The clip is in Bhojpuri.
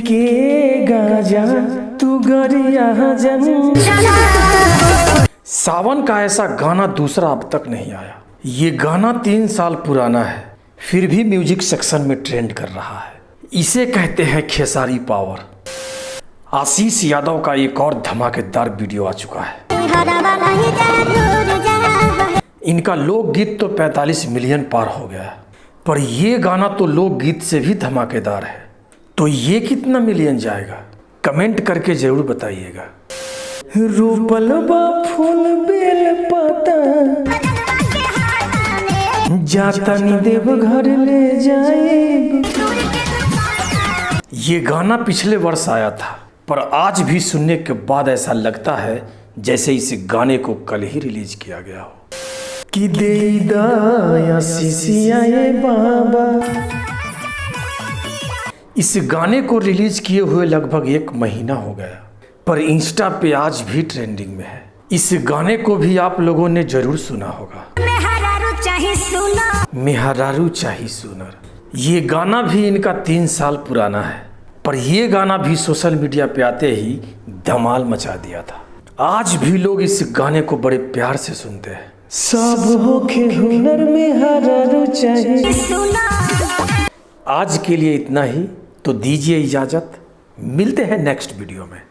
के गाजा तू गरिया जन। सावन का ऐसा गाना दूसरा अब तक नहीं आया। ये गाना 3 साल पुराना है, फिर भी म्यूजिक सेक्शन में ट्रेंड कर रहा है। इसे कहते हैं खेसारी पावर। आशीष यादव का एक और धमाकेदार वीडियो आ चुका है। इनका लोकगीत तो 45 मिलियन पार हो गया है, पर ये गाना तो लोकगीत से भी धमाकेदार है। तो ये कितना मिलियन जाएगा, कमेंट करके जरूर बताइएगा। रूपल बा फूल बेल पाता, जातानी देव घर ले जाए। ये गाना पिछले वर्ष आया था, पर आज भी सुनने के बाद ऐसा लगता है जैसे इस गाने को कल ही रिलीज किया गया हो। कि दे दया सिसियाए बाबा। इस गाने को रिलीज किए हुए लगभग 1 महीना हो गया, पर इंस्टा पे आज भी ट्रेंडिंग में है। इस गाने को भी आप लोगों ने जरूर सुना होगा, मेहरारू चाही सुनर। ये गाना भी इनका 3 साल पुराना है, पर ये गाना भी सोशल मीडिया पे आते ही धमाल मचा दिया था। आज भी लोग इस गाने को बड़े प्यार से सुनते हैं। सब होके हुनर में मेहरारू चाही। आज के लिए इतना ही, तो दीजिए इजाजत। मिलते हैं नेक्स्ट वीडियो में।